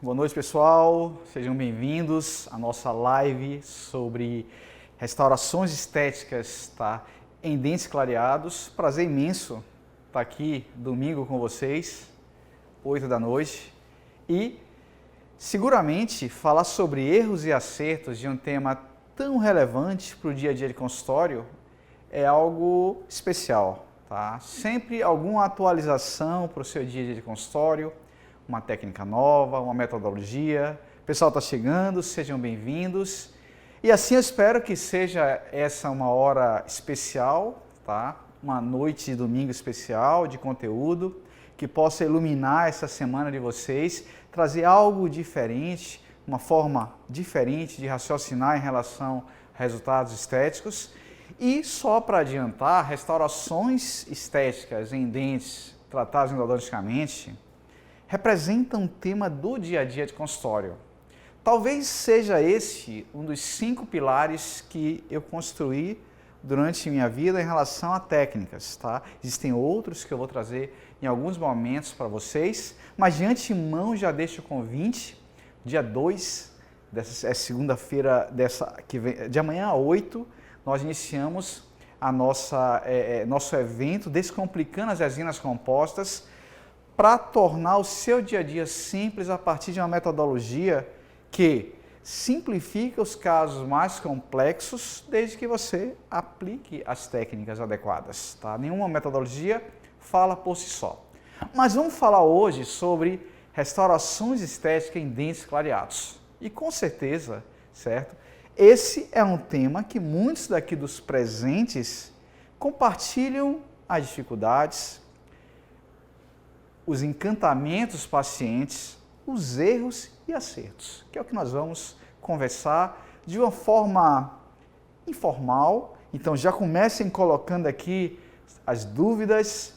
Boa noite, pessoal. Sejam bem-vindos à nossa live sobre restaurações estéticas, tá? Em dentes clareados. Prazer imenso estar aqui domingo com vocês, 8 da noite. E seguramente falar sobre erros e acertos de um tema tão relevante para o dia a dia de consultório é algo especial, tá? Sempre alguma atualização para o seu dia a dia de consultório, uma técnica nova, uma metodologia. O pessoal está chegando, sejam bem-vindos. E assim eu espero que seja essa uma hora especial, tá? Uma noite de domingo especial de conteúdo, que possa iluminar essa semana de vocês, trazer algo diferente, uma forma diferente de raciocinar em relação a resultados estéticos. E só para adiantar, restaurações estéticas em dentes tratados endodonticamente representa um tema do dia a dia de consultório. Talvez seja esse um dos 5 pilares que eu construí durante minha vida em relação a técnicas, tá? Existem outros que eu vou trazer em alguns momentos para vocês, mas de antemão já deixo o convite, dia 2, segunda-feira de amanhã a 8, nós iniciamos a nosso evento Descomplicando as Resinas Compostas, para tornar o seu dia a dia simples a partir de uma metodologia que simplifica os casos mais complexos desde que você aplique as técnicas adequadas, tá? Nenhuma metodologia fala por si só. Mas vamos falar hoje sobre restaurações estéticas em dentes clareados. E com certeza, certo? Esse é um tema que muitos daqui dos presentes compartilham as dificuldades, os encantamentos dos pacientes, os erros e acertos, que é o que nós vamos conversar de uma forma informal. Então já comecem colocando aqui as dúvidas.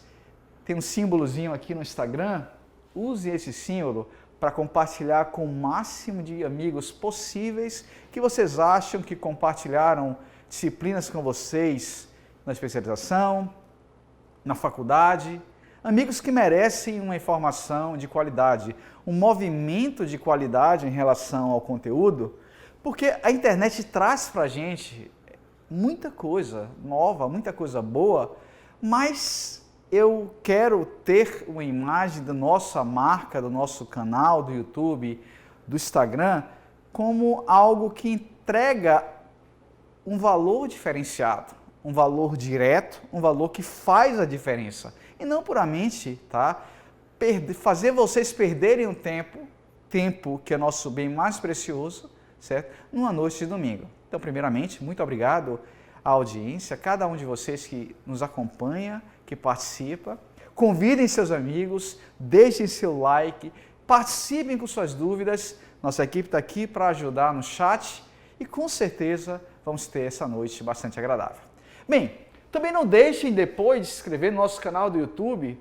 Tem um símbolozinho aqui no Instagram, use esse símbolo para compartilhar com o máximo de amigos possíveis que vocês acham que compartilharam disciplinas com vocês na especialização, na faculdade. Amigos que merecem uma informação de qualidade, um movimento de qualidade em relação ao conteúdo, porque a internet traz para a gente muita coisa nova, muita coisa boa, mas eu quero ter uma imagem da nossa marca, do nosso canal, do YouTube, do Instagram, como algo que entrega um valor diferenciado, um valor direto, um valor que faz a diferença. E não puramente, tá? Fazer vocês perderem o tempo que é nosso bem mais precioso, certo? Numa noite de domingo. Então, primeiramente, muito obrigado à audiência, a cada um de vocês que nos acompanha, que participa. Convidem seus amigos, deixem seu like, participem com suas dúvidas. Nossa equipe está aqui para ajudar no chat e com certeza vamos ter essa noite bastante agradável. Bem, também não deixem depois de se inscrever no nosso canal do YouTube,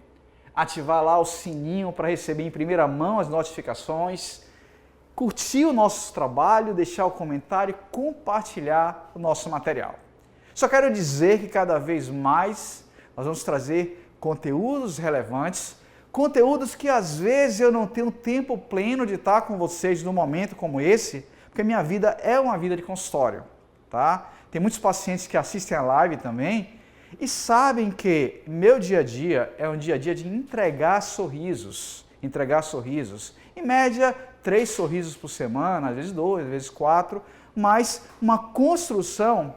ativar lá o sininho para receber em primeira mão as notificações, curtir o nosso trabalho, deixar o comentário e compartilhar o nosso material. Só quero dizer que cada vez mais nós vamos trazer conteúdos relevantes, conteúdos que às vezes eu não tenho tempo pleno de estar com vocês num momento como esse, porque minha vida é uma vida de consultório, tá? Tem muitos pacientes que assistem a live também e sabem que meu dia a dia é um dia a dia de entregar sorrisos. Em média, 3 sorrisos por semana, às vezes 2, às vezes 4, mas uma construção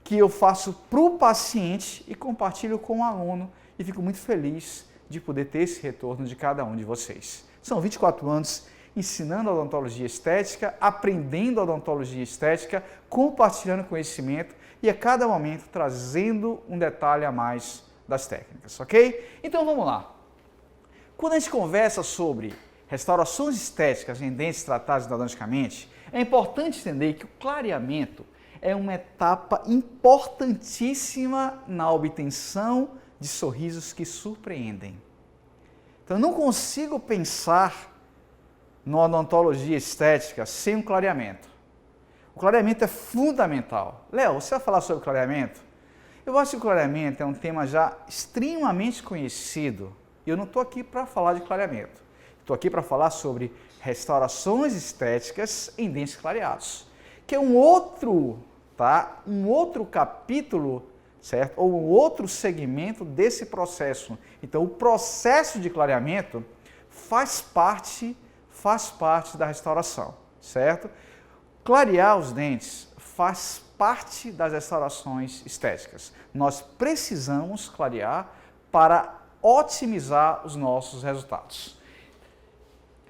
que eu faço para o paciente e compartilho com o aluno e fico muito feliz de poder ter esse retorno de cada um de vocês. São 24 anos ensinando odontologia estética, aprendendo odontologia estética, compartilhando conhecimento e a cada momento trazendo um detalhe a mais das técnicas, ok? Então vamos lá. Quando a gente conversa sobre restaurações estéticas em dentes tratados endodonticamente, é importante entender que o clareamento é uma etapa importantíssima na obtenção de sorrisos que surpreendem. Então eu não consigo pensar na odontologia estética sem um clareamento. O clareamento é fundamental. Léo, você vai falar sobre clareamento? Eu acho que o clareamento é um tema já extremamente conhecido e eu não estou aqui para falar de clareamento. Estou aqui para falar sobre restaurações estéticas em dentes clareados, que é um outro capítulo, certo? Ou um outro segmento desse processo. Então, o processo de clareamento faz parte da restauração, certo? Clarear os dentes faz parte das restaurações estéticas. Nós precisamos clarear para otimizar os nossos resultados.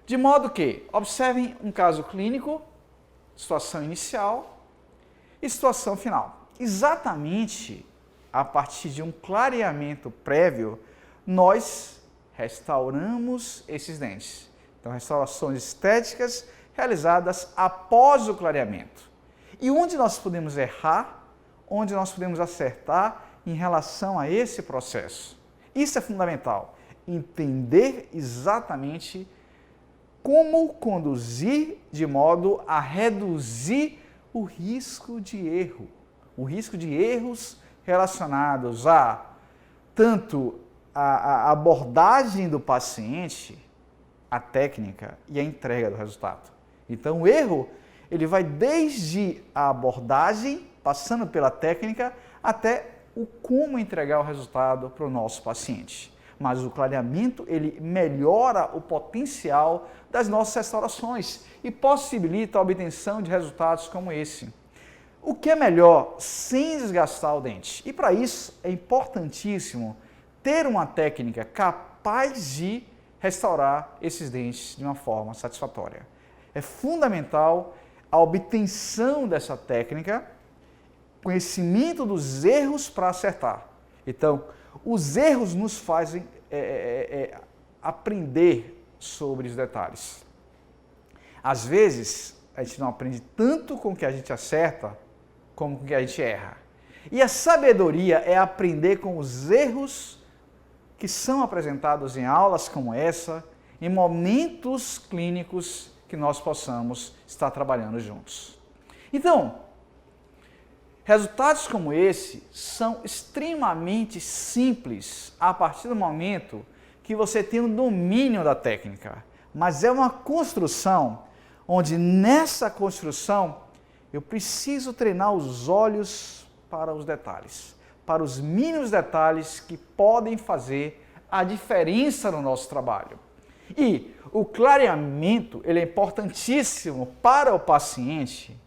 De modo que, observem um caso clínico, situação inicial e situação final. Exatamente a partir de um clareamento prévio, nós restauramos esses dentes. Então, restaurações estéticas realizadas após o clareamento. E onde nós podemos errar, onde nós podemos acertar em relação a esse processo. Isso é fundamental, entender exatamente como conduzir de modo a reduzir o risco de erro. O risco de erros relacionados a tanto a abordagem do paciente, a técnica e a entrega do resultado. Então, o erro ele vai desde a abordagem, passando pela técnica, até o como entregar o resultado para o nosso paciente. Mas o clareamento ele melhora o potencial das nossas restaurações e possibilita a obtenção de resultados como esse. O que é melhor sem desgastar o dente? E para isso é importantíssimo ter uma técnica capaz de restaurar esses dentes de uma forma satisfatória. É fundamental a obtenção dessa técnica, conhecimento dos erros para acertar. Então, os erros nos fazem aprender sobre os detalhes. Às vezes, a gente não aprende tanto com o que a gente acerta, como com o que a gente erra. E a sabedoria é aprender com os erros que são apresentados em aulas como essa, em momentos clínicos que nós possamos estar trabalhando juntos. Então, resultados como esse são extremamente simples a partir do momento que você tem um domínio da técnica. Mas é uma construção onde nessa construção eu preciso treinar os olhos para os detalhes, para os mínimos detalhes que podem fazer a diferença no nosso trabalho. E o clareamento ele é importantíssimo para o paciente,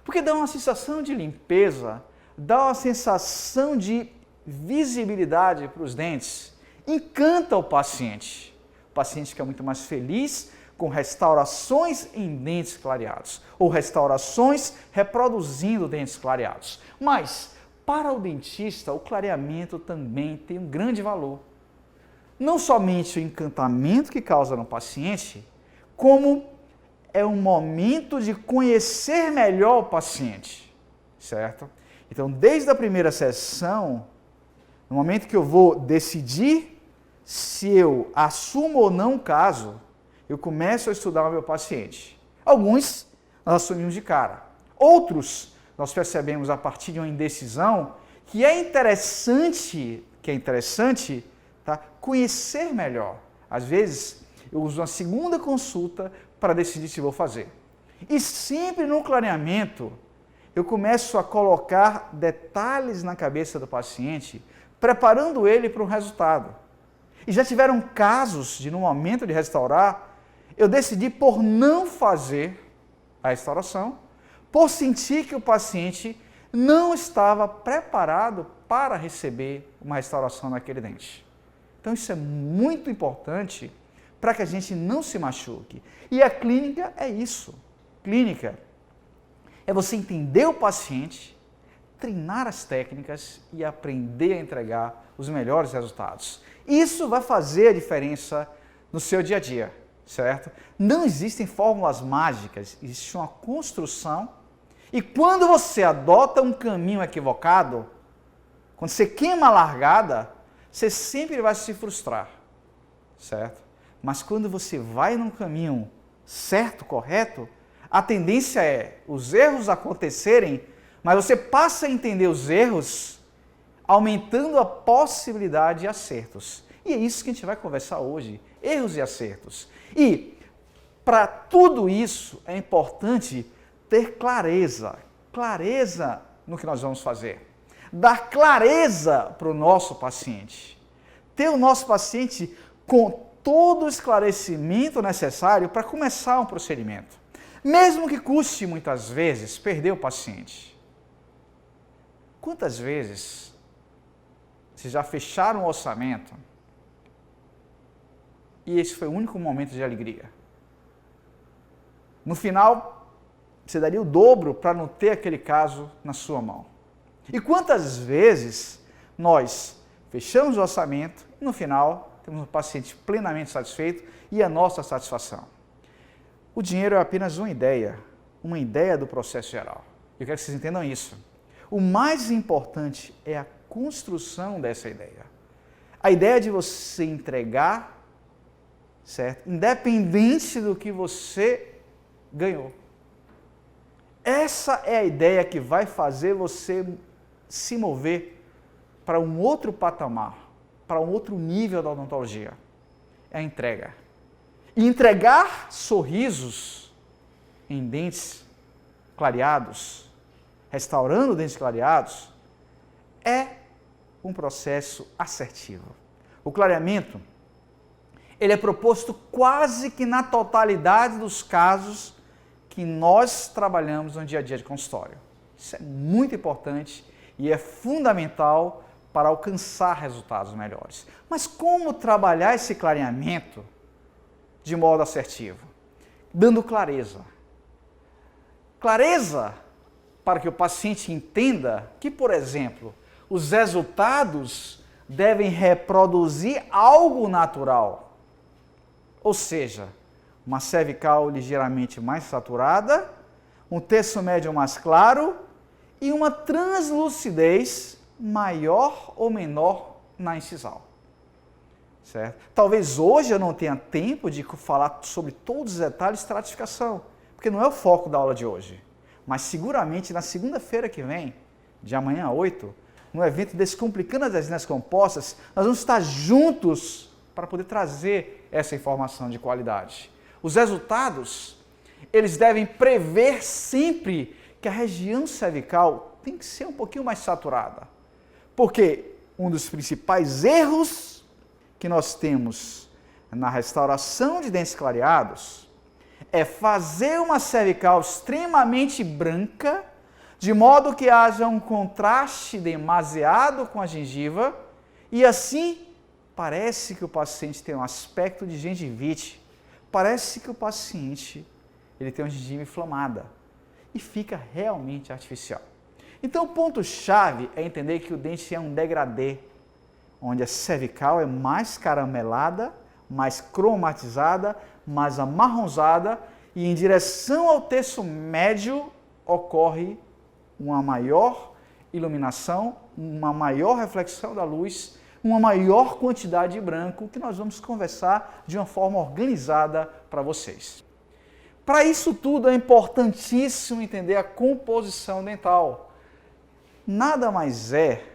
porque dá uma sensação de limpeza, dá uma sensação de visibilidade para os dentes, encanta o paciente. O paciente fica muito mais feliz com restaurações em dentes clareados, ou restaurações reproduzindo dentes clareados. Mas, para o dentista, o clareamento também tem um grande valor. Não somente o encantamento que causa no paciente, como é um momento de conhecer melhor o paciente, certo? Então, desde a primeira sessão, no momento que eu vou decidir se eu assumo ou não o caso, eu começo a estudar o meu paciente. Alguns nós assumimos de cara. Outros nós percebemos a partir de uma indecisão que é interessante conhecer melhor. Às vezes, eu uso uma segunda consulta para decidir se vou fazer. E sempre no clareamento, eu começo a colocar detalhes na cabeça do paciente, preparando ele para um resultado. E já tiveram casos de, no momento de restaurar, eu decidi por não fazer a restauração, por sentir que o paciente não estava preparado para receber uma restauração naquele dente. Então isso é muito importante para que a gente não se machuque. E a clínica é isso. Clínica é você entender o paciente, treinar as técnicas e aprender a entregar os melhores resultados. Isso vai fazer a diferença no seu dia a dia, certo? Não existem fórmulas mágicas, existe uma construção. E quando você adota um caminho equivocado, quando você queima a largada, você sempre vai se frustrar, certo? Mas quando você vai num caminho certo, correto, a tendência é os erros acontecerem, mas você passa a entender os erros, aumentando a possibilidade de acertos. E é isso que a gente vai conversar hoje, erros e acertos. E para tudo isso é importante ter clareza no que nós vamos fazer. Dar clareza para o nosso paciente. Ter o nosso paciente com todo o esclarecimento necessário para começar um procedimento. Mesmo que custe muitas vezes perder o paciente. Quantas vezes vocês já fecharam o orçamento e esse foi o único momento de alegria? No final, você daria o dobro para não ter aquele caso na sua mão. E quantas vezes nós fechamos o orçamento e no final temos um paciente plenamente satisfeito e a nossa satisfação? O dinheiro é apenas uma ideia do processo geral. Eu quero que vocês entendam isso. O mais importante é a construção dessa ideia. A ideia de você entregar, certo? Independente do que você ganhou. Essa é a ideia que vai fazer você se mover para um outro patamar, para um outro nível da odontologia. É a entrega. E entregar sorrisos em dentes clareados, restaurando dentes clareados, é um processo assertivo. O clareamento, ele é proposto quase que na totalidade dos casos que nós trabalhamos no dia a dia de consultório. Isso é muito importante e é fundamental para alcançar resultados melhores. Mas como trabalhar esse clareamento de modo assertivo? Dando clareza. Clareza para que o paciente entenda que, por exemplo, os resultados devem reproduzir algo natural. Ou seja, uma cervical ligeiramente mais saturada, um terço médio mais claro e uma translucidez maior ou menor na incisal. Certo? Talvez hoje eu não tenha tempo de falar sobre todos os detalhes de estratificação, porque não é o foco da aula de hoje. Mas seguramente na segunda-feira que vem, de amanhã a 8, no evento Descomplicando as Resinas Compostas, nós vamos estar juntos para poder trazer essa informação de qualidade. Os resultados, eles devem prever sempre que a região cervical tem que ser um pouquinho mais saturada. Porque um dos principais erros que nós temos na restauração de dentes clareados é fazer uma cervical extremamente branca, de modo que haja um contraste demasiado com a gengiva e assim parece que o paciente tem um aspecto de gengivite, parece que o paciente ele tem uma gengiva inflamada e fica realmente artificial. Então o ponto-chave é entender que o dente é um degradê, onde a cervical é mais caramelada, mais cromatizada, mais amarronzada e em direção ao terço médio ocorre uma maior iluminação, uma maior reflexão da luz, uma maior quantidade de branco que nós vamos conversar de uma forma organizada para vocês. Para isso tudo é importantíssimo entender a composição dental. Nada mais é,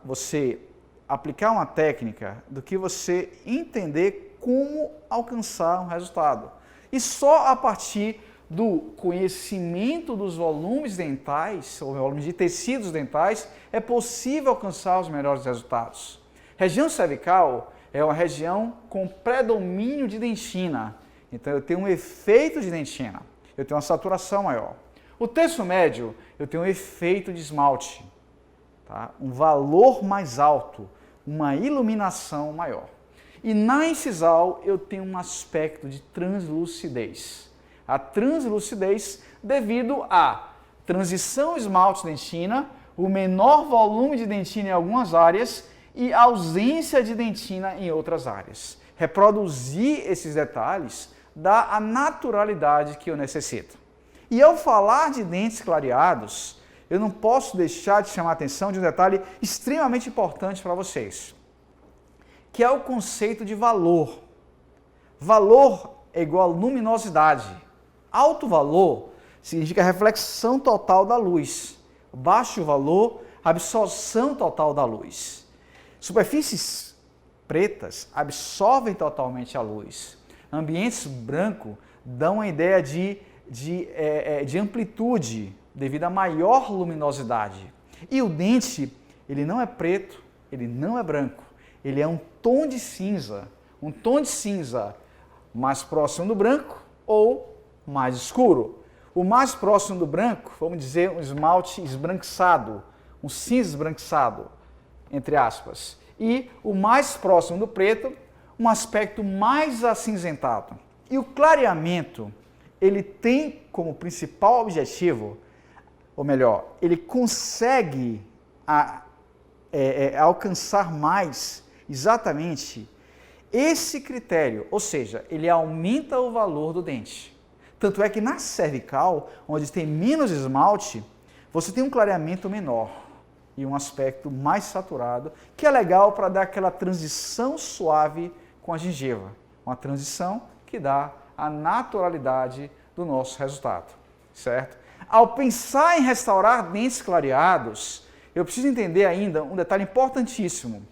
você aplicar uma técnica do que você entender como alcançar um resultado. E só a partir do conhecimento dos volumes dentais, ou volumes de tecidos dentais, é possível alcançar os melhores resultados. Região cervical é uma região com predomínio de dentina. Então eu tenho um efeito de dentina, eu tenho uma saturação maior. O terço médio, eu tenho um efeito de esmalte, um valor mais alto, uma iluminação maior. E na incisal eu tenho um aspecto de translucidez. A translucidez devido à transição esmalte-dentina, o menor volume de dentina em algumas áreas e ausência de dentina em outras áreas. Reproduzir esses detalhes dá a naturalidade que eu necessito. E ao falar de dentes clareados, eu não posso deixar de chamar a atenção de um detalhe extremamente importante para vocês, que é o conceito de valor. Valor é igual a luminosidade. Alto valor significa reflexão total da luz. Baixo valor, absorção total da luz. Superfícies pretas absorvem totalmente a luz. Ambientes brancos dão uma ideia de amplitude devido à maior luminosidade. E o dente, ele não é preto, ele não é branco, ele é um tom de cinza mais próximo do branco ou mais escuro. O mais próximo do branco, vamos dizer, um esmalte esbranquiçado, um cinza esbranquiçado, entre aspas. E o mais próximo do preto, um aspecto mais acinzentado. E o clareamento, ele tem como principal objetivo, ou melhor, ele consegue alcançar mais exatamente esse critério, ou seja, ele aumenta o valor do dente. Tanto é que na cervical, onde tem menos esmalte, você tem um clareamento menor e um aspecto mais saturado, que é legal para dar aquela transição suave com a gengiva. Uma transição que dá a naturalidade do nosso resultado, certo? Ao pensar em restaurar dentes clareados, eu preciso entender ainda um detalhe importantíssimo.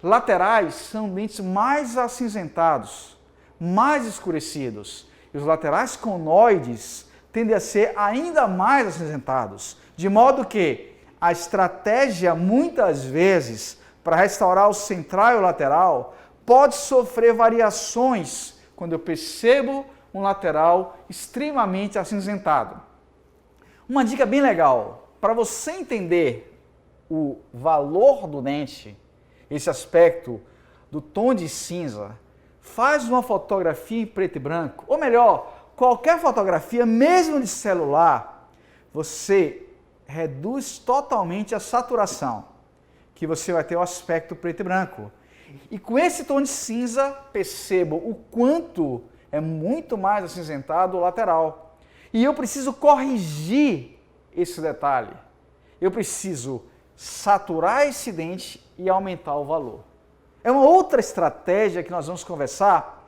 Laterais são dentes mais acinzentados, mais escurecidos. E os laterais conoides tendem a ser ainda mais acinzentados. De modo que a estratégia, muitas vezes, para restaurar o central e o lateral, pode sofrer variações quando eu percebo um lateral extremamente acinzentado. Uma dica bem legal, para você entender o valor do dente, esse aspecto do tom de cinza, faz uma fotografia em preto e branco, ou melhor, qualquer fotografia, mesmo de celular, você reduz totalmente a saturação, que você vai ter o aspecto preto e branco. E com esse tom de cinza, percebo o quanto é muito mais acinzentado o lateral. E eu preciso corrigir esse detalhe. Eu preciso saturar esse dente e aumentar o valor. É uma outra estratégia que nós vamos conversar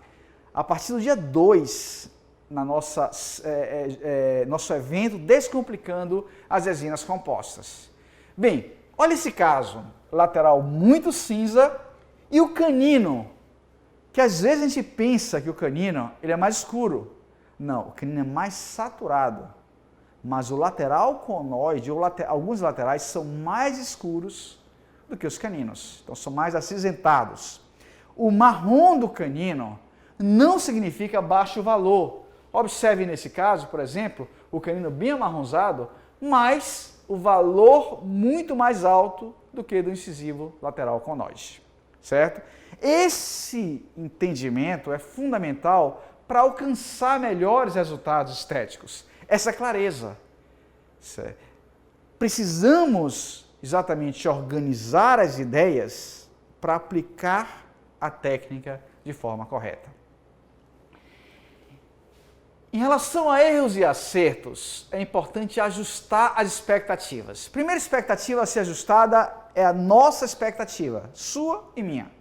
a partir do dia 2, na nosso evento Descomplicando as Resinas Compostas. Bem, olha esse caso, lateral muito cinza e o canino, que às vezes a gente pensa que o canino ele é mais escuro. Não, o canino é mais saturado, mas o lateral conoide, alguns laterais são mais escuros do que os caninos, então são mais acinzentados. O marrom do canino não significa baixo valor. Observe nesse caso, por exemplo, o canino bem amarronzado, mas o valor muito mais alto do que do incisivo lateral conoide, certo? Esse entendimento é fundamental para alcançar melhores resultados estéticos. Essa clareza. Certo? Precisamos exatamente organizar as ideias para aplicar a técnica de forma correta. Em relação a erros e acertos, é importante ajustar as expectativas. Primeira expectativa a ser ajustada é a nossa expectativa, sua e minha.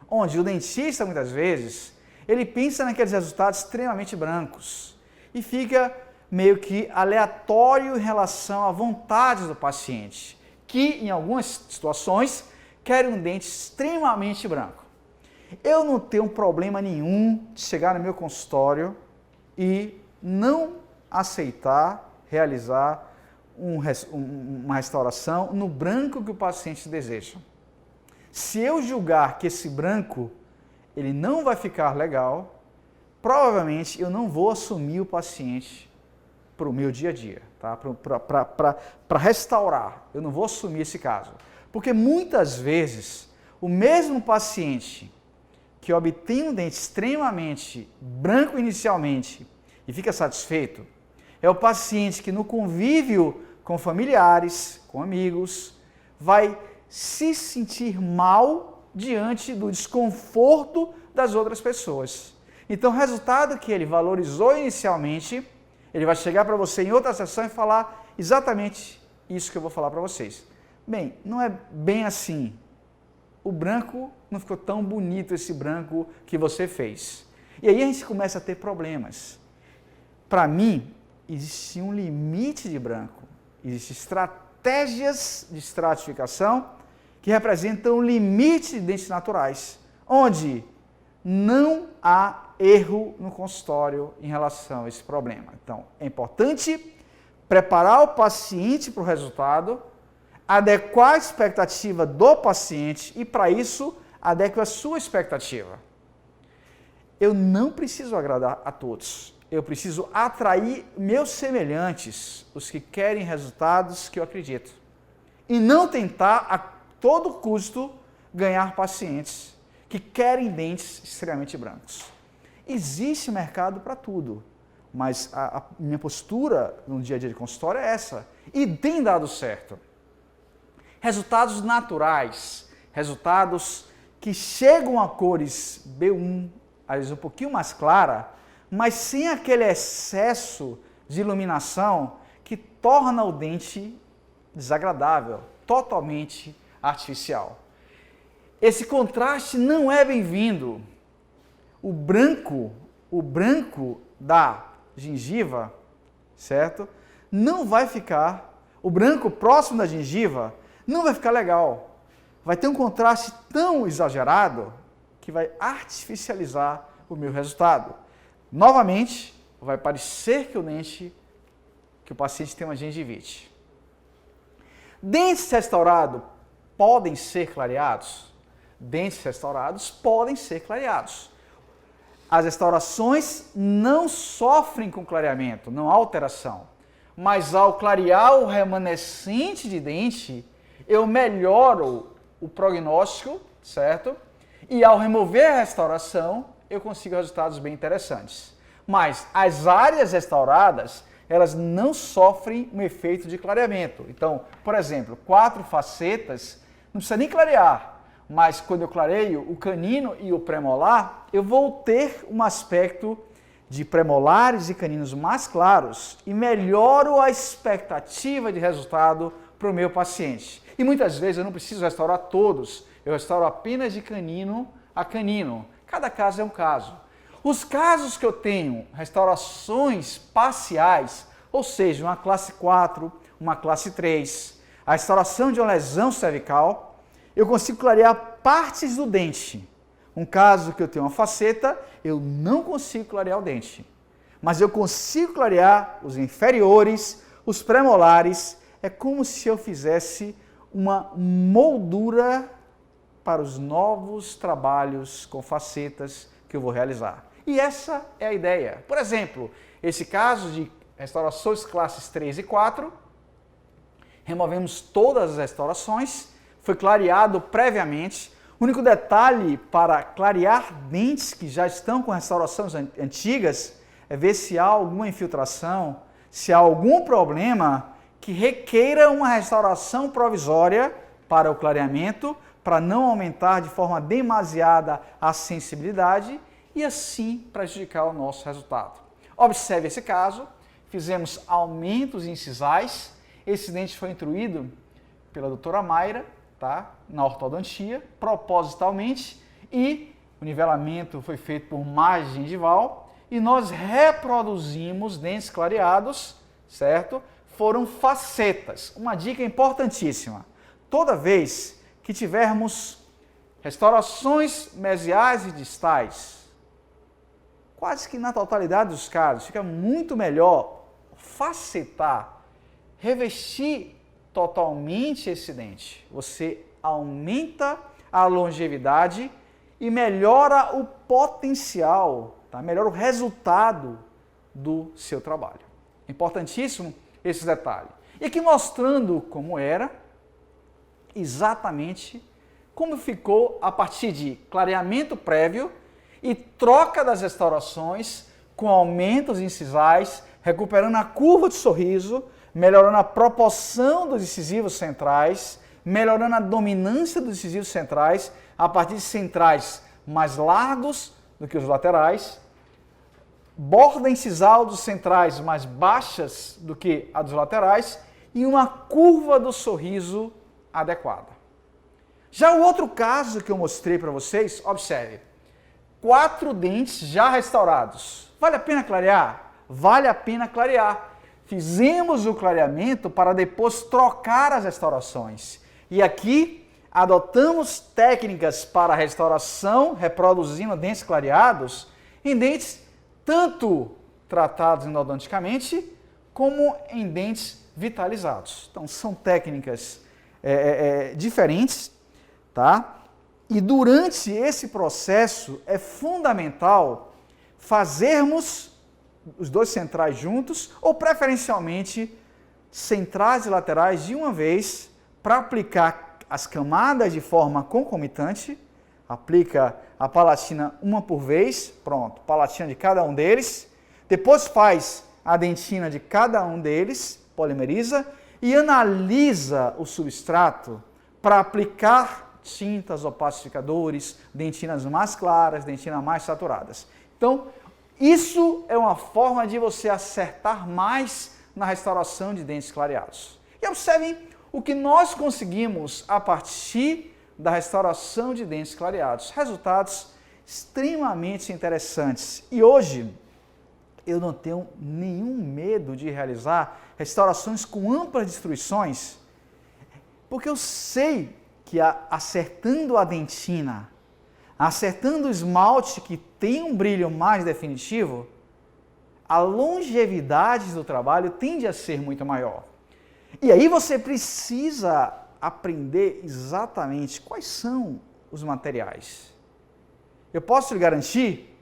Onde o dentista, muitas vezes, ele pensa naqueles resultados extremamente brancos e fica meio que aleatório em relação à vontade do paciente, que em algumas situações quer um dente extremamente branco. Eu não tenho problema nenhum de chegar no meu consultório e não aceitar realizar uma restauração no branco que o paciente deseja. Se eu julgar que esse branco ele não vai ficar legal, provavelmente eu não vou assumir o paciente para o meu dia a dia, tá? Para restaurar, eu não vou assumir esse caso. Porque muitas vezes o mesmo paciente que obtém um dente extremamente branco inicialmente e fica satisfeito, é o paciente que no convívio com familiares, com amigos, vai se sentir mal diante do desconforto das outras pessoas. Então, o resultado que ele valorizou inicialmente, ele vai chegar para você em outra sessão e falar exatamente isso que eu vou falar para vocês. Bem, não é bem assim. O branco não ficou tão bonito, esse branco que você fez. E aí a gente começa a ter problemas. Para mim, existe um limite de branco. Existem estratégias de estratificação que representam um limite de dentes naturais, onde não há erro no consultório em relação a esse problema. Então, é importante preparar o paciente para o resultado, adequar a expectativa do paciente e, para isso, adeque a sua expectativa. Eu não preciso agradar a todos. Eu preciso atrair meus semelhantes, os que querem resultados que eu acredito. E não tentar, a todo custo, ganhar pacientes que querem dentes extremamente brancos. Existe mercado para tudo, mas a minha postura no dia a dia de consultório é essa. E tem dado certo. Resultados naturais, resultados que chegam a cores B1, às vezes um pouquinho mais clara, mas sem aquele excesso de iluminação que torna o dente desagradável, totalmente artificial. Esse contraste não é bem-vindo. O branco da gengiva, certo? Não vai ficar, o branco próximo da gengiva não vai ficar legal. Vai ter um contraste tão exagerado que vai artificializar o meu resultado. Novamente, vai parecer que o paciente tem uma gengivite. Dentes restaurados podem ser clareados? Dentes restaurados podem ser clareados. As restaurações não sofrem com clareamento, não há alteração. Mas ao clarear o remanescente de dente, eu melhoro o prognóstico, certo? E ao remover a restauração, eu consigo resultados bem interessantes. Mas as áreas restauradas, elas não sofrem um efeito de clareamento. Então, por exemplo, 4 facetas, não precisa nem clarear, mas quando eu clareio o canino e o premolar, eu vou ter um aspecto de premolares e caninos mais claros e melhoro a expectativa de resultado para o meu paciente. E muitas vezes eu não preciso restaurar todos, eu restauro apenas de canino a canino. Cada caso é um caso. Os casos que eu tenho restaurações parciais, ou seja, uma classe 4, uma classe 3, a restauração de uma lesão cervical, eu consigo clarear partes do dente. Um caso que eu tenho uma faceta, eu não consigo clarear o dente. Mas eu consigo clarear os inferiores, os premolares. É como se eu fizesse uma moldura para os novos trabalhos com facetas que eu vou realizar. E essa é a ideia. Por exemplo, esse caso de restaurações classes 3 e 4, removemos todas as restaurações, foi clareado previamente. O único detalhe para clarear dentes que já estão com restaurações antigas é ver se há alguma infiltração, se há algum problema que requeira uma restauração provisória para o clareamento, para não aumentar de forma demasiada a sensibilidade e assim prejudicar o nosso resultado. Observe esse caso, fizemos aumentos incisais, esse dente foi intuído pela doutora Mayra, tá? Na ortodontia, propositalmente, e o nivelamento foi feito por margem gengival e nós reproduzimos dentes clareados, certo? Foram facetas. Uma dica importantíssima, toda vez que tivermos restaurações mesiais e distais, quase que na totalidade dos casos, fica muito melhor facetar, revestir totalmente esse dente. Você aumenta a longevidade e melhora o potencial, tá? Melhora o resultado do seu trabalho. Importantíssimo esse detalhe. E aqui mostrando como era, exatamente como ficou a partir de clareamento prévio e troca das restaurações com aumentos incisais, recuperando a curva de sorriso, melhorando a proporção dos incisivos centrais, melhorando a dominância dos incisivos centrais, a partir de centrais mais largos do que os laterais, borda incisal dos centrais mais baixas do que a dos laterais e uma curva do sorriso adequada. Já o outro caso que eu mostrei para vocês, observe, 4 dentes já restaurados. Vale a pena clarear? Vale a pena clarear. Fizemos o clareamento para depois trocar as restaurações. E aqui adotamos técnicas para restauração, reproduzindo dentes clareados em dentes tanto tratados endodonticamente como em dentes vitalizados. Então, são técnicas diferentes, tá? E durante esse processo é fundamental fazermos os dois centrais juntos ou preferencialmente centrais e laterais de uma vez para aplicar as camadas de forma concomitante. Aplica a palatina uma por vez, pronto, palatina de cada um deles. Depois faz a dentina de cada um deles, polimeriza e analisa o substrato para aplicar tintas, opacificadores, dentinas mais claras, dentinas mais saturadas. Então, isso é uma forma de você acertar mais na restauração de dentes clareados. E observem o que nós conseguimos a partir da restauração de dentes clareados. Resultados extremamente interessantes. E hoje, eu não tenho nenhum medo de realizar restaurações com amplas destruições, porque eu sei que acertando a dentina, acertando o esmalte que tem um brilho mais definitivo, a longevidade do trabalho tende a ser muito maior. E aí você precisa aprender exatamente quais são os materiais. Eu posso lhe garantir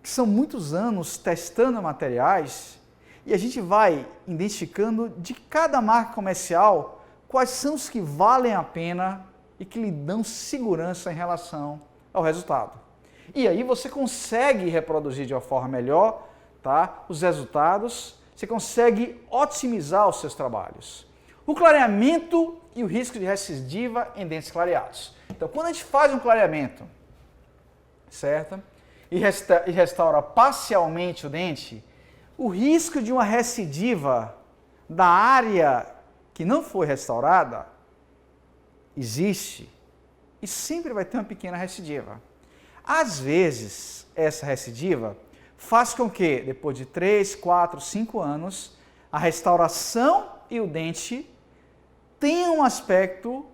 que são muitos anos testando materiais e a gente vai identificando de cada marca comercial quais são os que valem a pena e que lhe dão segurança em relação ao resultado. E aí você consegue reproduzir de uma forma melhor, tá, os resultados, você consegue otimizar os seus trabalhos. O clareamento e o risco de recidiva em dentes clareados. Então, quando a gente faz um clareamento, certo? E restaura parcialmente o dente, o risco de uma recidiva da área que não foi restaurada existe e sempre vai ter uma pequena recidiva. Às vezes, essa recidiva faz com que, depois de 3, 4, 5 anos, a restauração e o dente tenham um aspecto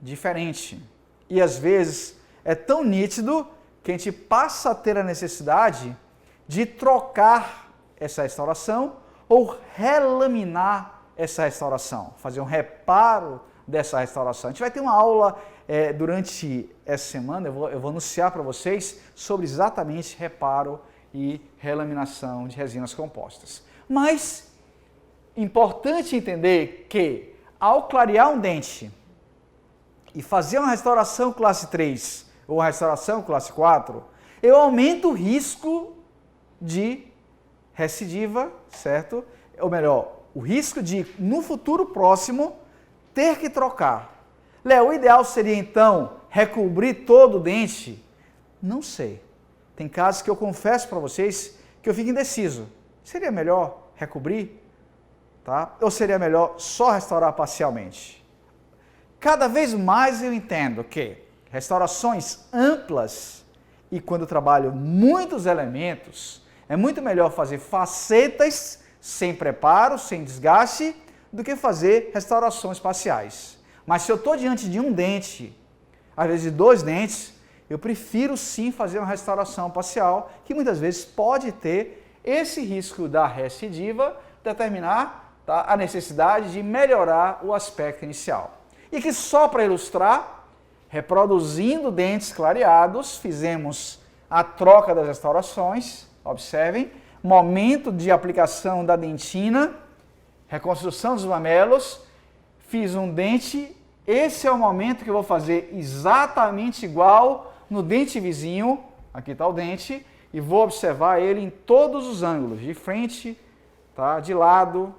diferente. E às vezes é tão nítido que a gente passa a ter a necessidade de trocar essa restauração ou relaminar essa restauração, fazer um reparo dessa restauração. A gente vai ter uma aula durante essa semana, eu vou anunciar para vocês sobre exatamente reparo e relaminação de resinas compostas. Mas, importante entender que, ao clarear um dente e fazer uma restauração classe 3 ou uma restauração classe 4, eu aumento o risco de recidiva, certo? Ou melhor, o risco de, no futuro próximo, ter que trocar. Léo, o ideal seria, então, recobrir todo o dente? Não sei. Tem casos que eu confesso para vocês que eu fico indeciso. Seria melhor recobrir? Tá? Ou seria melhor só restaurar parcialmente? Cada vez mais eu entendo que restaurações amplas e quando eu trabalho muitos elementos, é muito melhor fazer facetas sem preparo, sem desgaste, do que fazer restaurações parciais. Mas se eu estou diante de um dente, às vezes de 2 dentes, eu prefiro sim fazer uma restauração parcial, que muitas vezes pode ter esse risco da recidiva, determinar, tá, a necessidade de melhorar o aspecto inicial. E que só para ilustrar, reproduzindo dentes clareados, fizemos a troca das restaurações, observem, momento de aplicação da dentina, reconstrução dos mamelos, fiz um dente, esse é o momento que eu vou fazer exatamente igual no dente vizinho, aqui está o dente, e vou observar ele em todos os ângulos, de frente, tá, de lado,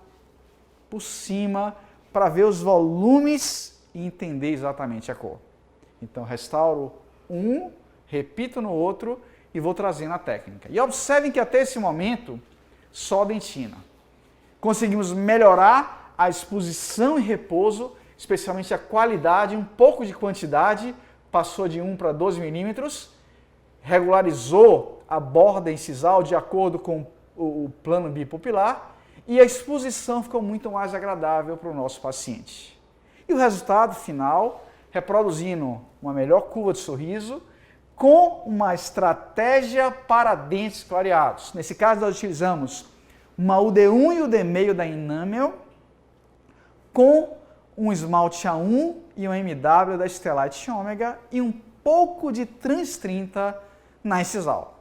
por cima, para ver os volumes e entender exatamente a cor. Então, restauro um, repito no outro e vou trazendo a técnica. E observem que até esse momento, só dentina. Conseguimos melhorar a exposição e repouso, especialmente a qualidade, um pouco de quantidade, passou de 1 para 12 milímetros, regularizou a borda incisal de acordo com o plano bipupilar e a exposição ficou muito mais agradável para o nosso paciente. E o resultado final reproduzindo uma melhor curva de sorriso com uma estratégia para dentes clareados. Nesse caso, nós utilizamos uma UD1 e UD meio da Enamel com um esmalte A1 e um MW da Stellite Omega e um pouco de Trans 30 na Incisal,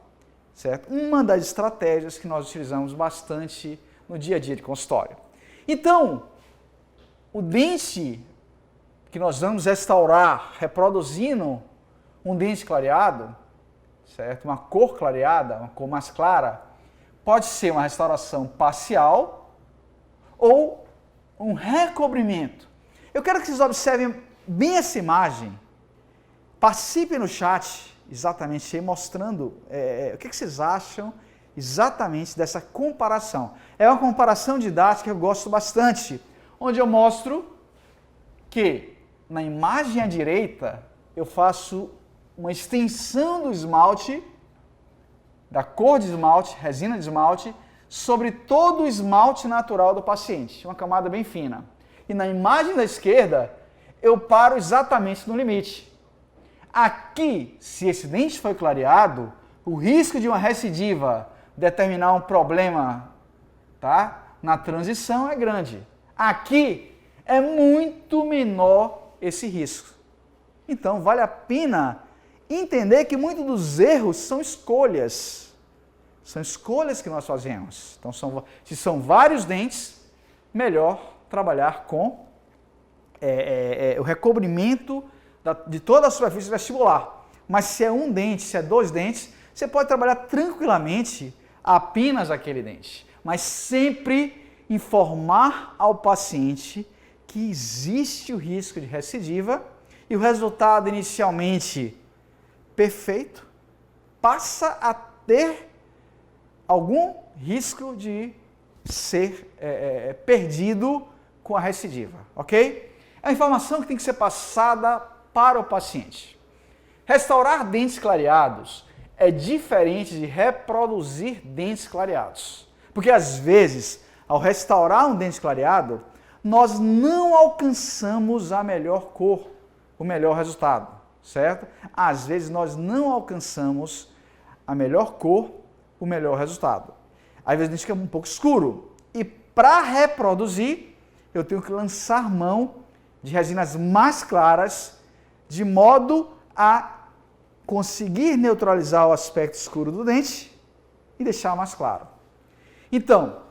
certo? Uma das estratégias que nós utilizamos bastante no dia a dia de consultório. Então, o dente que nós vamos restaurar reproduzindo um dente clareado, certo? Uma cor clareada, uma cor mais clara, pode ser uma restauração parcial ou um recobrimento. Eu quero que vocês observem bem essa imagem. Participem no chat exatamente aí, mostrando o que vocês acham exatamente dessa comparação. É uma comparação didática que eu gosto bastante, onde eu mostro que na imagem à direita eu faço uma extensão do esmalte, da cor de esmalte, resina de esmalte, sobre todo o esmalte natural do paciente, uma camada bem fina. E na imagem da esquerda, eu paro exatamente no limite. Aqui, se esse dente foi clareado, o risco de uma recidiva determinar um problema, tá, na transição é grande. Aqui é muito menor esse risco. Então, vale a pena entender que muitos dos erros são escolhas. São escolhas que nós fazemos. Então, se são vários dentes, melhor trabalhar com o recobrimento de toda a superfície vestibular. Mas se é um dente, se é dois dentes, você pode trabalhar tranquilamente apenas aquele dente. Mas sempre informar ao paciente que existe o risco de recidiva e o resultado inicialmente perfeito passa a ter algum risco de ser perdido com a recidiva, ok? É a informação que tem que ser passada para o paciente. Restaurar dentes clareados é diferente de reproduzir dentes clareados. Porque às vezes, ao restaurar um dente clareado, nós não alcançamos a melhor cor, o melhor resultado, certo? Às vezes nós não alcançamos a melhor cor, o melhor resultado. Às vezes a gente fica um pouco escuro. E para reproduzir, eu tenho que lançar mão de resinas mais claras, de modo a conseguir neutralizar o aspecto escuro do dente e deixar mais claro. Então,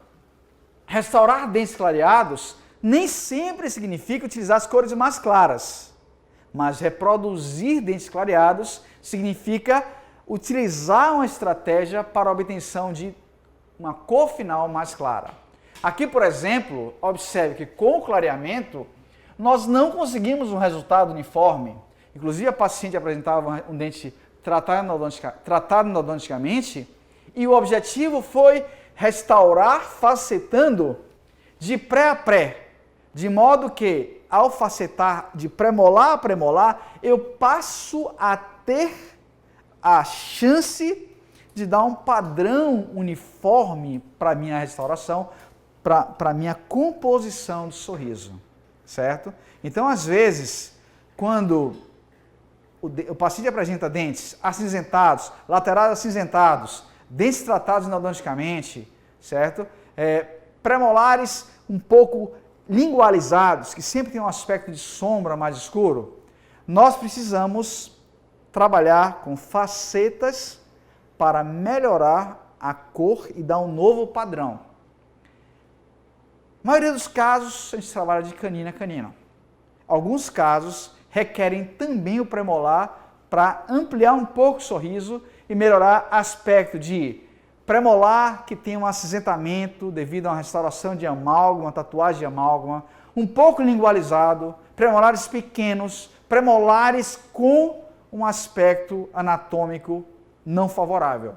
restaurar dentes clareados nem sempre significa utilizar as cores mais claras, mas reproduzir dentes clareados significa utilizar uma estratégia para a obtenção de uma cor final mais clara. Aqui, por exemplo, observe que com o clareamento nós não conseguimos um resultado uniforme. Inclusive, a paciente apresentava um dente tratado endodonticamente e o objetivo foi restaurar facetando de pré a pré, de modo que, ao facetar de premolar a premolar, eu passo a ter a chance de dar um padrão uniforme para a minha restauração, para a minha composição do sorriso, certo? Então, às vezes, quando o paciente apresenta dentes acinzentados, laterais acinzentados, dentes tratados endodonticamente, certo? Premolares um pouco lingualizados, que sempre tem um aspecto de sombra mais escuro, nós precisamos trabalhar com facetas para melhorar a cor e dar um novo padrão. Na maioria dos casos, a gente trabalha de canino a canino. Alguns casos requerem também o premolar para ampliar um pouco o sorriso e melhorar aspecto de premolar que tem um acinzentamento devido a uma restauração de amálgama, uma tatuagem de amálgama, um pouco lingualizado, premolares pequenos, premolares com um aspecto anatômico não favorável.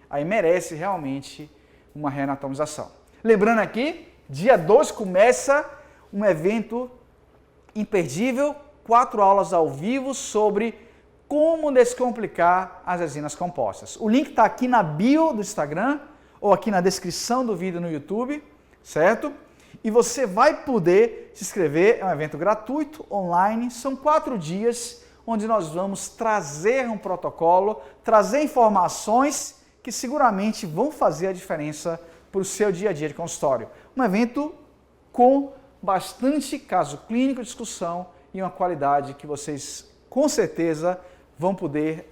Aí merece realmente uma reanatomização. Lembrando aqui, dia 2 começa um evento imperdível, 4 aulas ao vivo sobre como descomplicar as resinas compostas. O link está aqui na bio do Instagram ou aqui na descrição do vídeo no YouTube, certo? e você vai poder se inscrever. É um evento gratuito, online, são 4 dias, onde nós vamos trazer um protocolo, trazer informações que seguramente vão fazer a diferença para o seu dia a dia de consultório. Um evento com bastante caso clínico, discussão e uma qualidade que vocês com certeza vão poder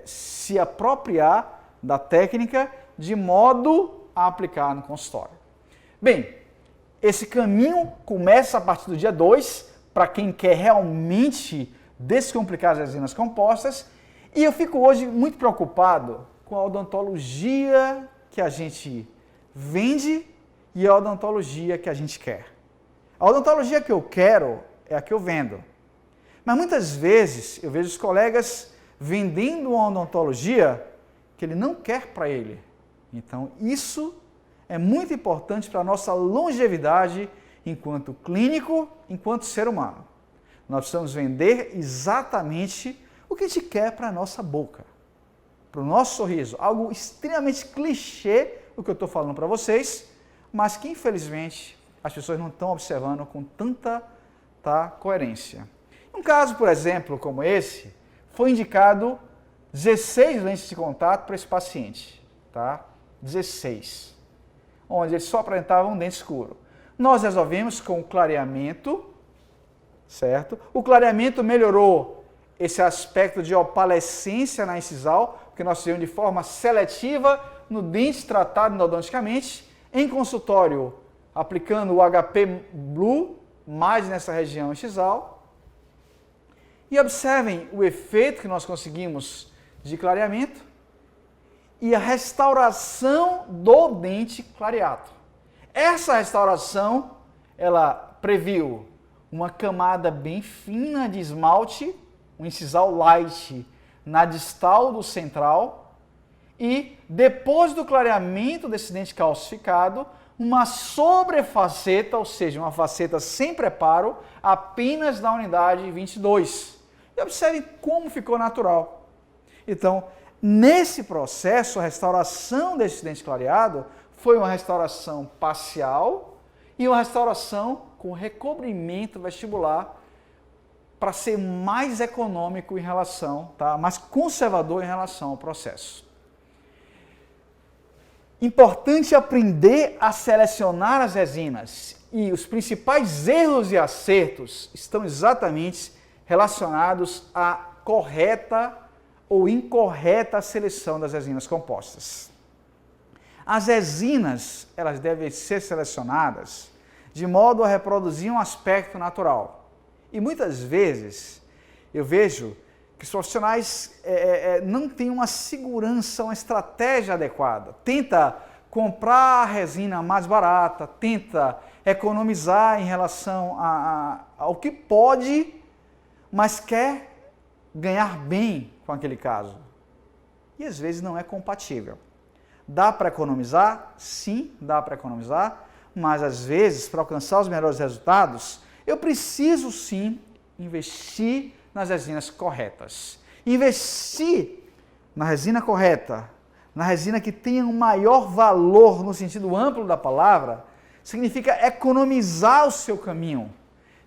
se apropriar da técnica de modo a aplicar no consultório. Bem, esse caminho começa a partir do dia 2, para quem quer realmente descomplicar as resinas compostas, e eu fico hoje muito preocupado com a odontologia que a gente vende e a odontologia que a gente quer. A odontologia que eu quero é a que eu vendo. Mas muitas vezes eu vejo os colegas vendendo uma odontologia que ele não quer para ele. Então isso é muito importante para a nossa longevidade enquanto clínico, enquanto ser humano. Nós precisamos vender exatamente o que a gente quer para a nossa boca, para o nosso sorriso. Algo extremamente clichê, o que eu estou falando para vocês, mas que infelizmente as pessoas não estão observando com tanta coerência. Um caso, por exemplo, como esse, foi indicado 16 lentes de contato para esse paciente, tá? 16, onde ele só apresentava um dente escuro. Nós resolvemos com o clareamento, certo? O clareamento melhorou esse aspecto de opalescência na incisal, porque nós fizemos de forma seletiva no dente tratado endodonticamente, em consultório, aplicando o HP Blue, mais nessa região incisal. E observem o efeito que nós conseguimos de clareamento e a restauração do dente clareado. Essa restauração, ela previu uma camada bem fina de esmalte, um incisal light na distal do central e, depois do clareamento desse dente calcificado, uma sobrefaceta, ou seja, uma faceta sem preparo, apenas na unidade 22. E observem como ficou natural. Então, nesse processo, a restauração desse dente clareado foi uma restauração parcial e uma restauração com recobrimento vestibular para ser mais econômico em relação, mais conservador em relação ao processo. Importante aprender a selecionar as resinas e os principais erros e acertos estão exatamente relacionados à correta ou incorreta seleção das resinas compostas. As resinas, elas devem ser selecionadas de modo a reproduzir um aspecto natural. E muitas vezes eu vejo que os profissionais não têm uma segurança, uma estratégia adequada. Tenta comprar a resina mais barata, tenta economizar em relação ao que pode, mas quer ganhar bem com aquele caso. E às vezes não é compatível. Dá para economizar? Sim, dá para economizar, mas às vezes, para alcançar os melhores resultados, eu preciso sim investir nas resinas corretas. Investir na resina correta, na resina que tenha um maior valor no sentido amplo da palavra, significa economizar o seu caminho,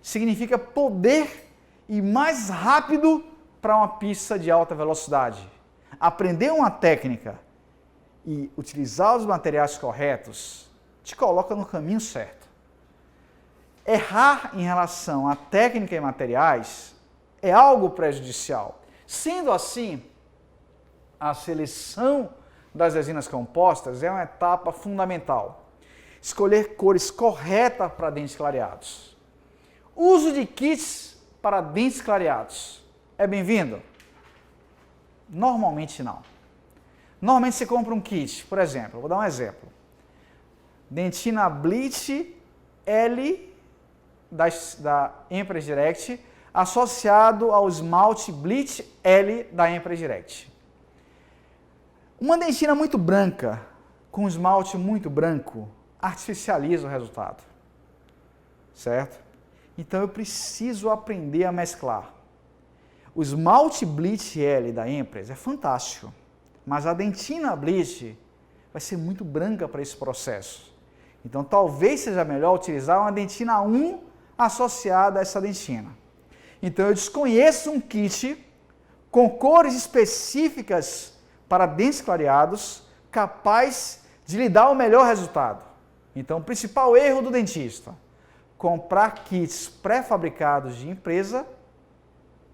significa poder ir mais rápido para uma pista de alta velocidade. Aprender uma técnica e utilizar os materiais corretos te coloca no caminho certo. Errar em relação à técnica e materiais é algo prejudicial. Sendo assim, a seleção das resinas compostas é uma etapa fundamental. Escolher cores corretas para dentes clareados. Uso de kits para dentes clareados. É bem-vindo? Normalmente não. Normalmente você compra um kit, por exemplo, vou dar um exemplo. Dentina Bleach L da Empress Direct associado ao esmalte Bleach L da Empress Direct. Uma dentina muito branca com esmalte muito branco artificializa o resultado, certo? Então eu preciso aprender a mesclar. O esmalte Bleach L da Empress é fantástico, mas a dentina Bleach vai ser muito branca para esse processo. Então, talvez seja melhor utilizar uma dentina 1 associada a essa dentina. Então, eu desconheço um kit com cores específicas para dentes clareados, capaz de lhe dar o melhor resultado. Então, o principal erro do dentista: comprar kits pré-fabricados de empresa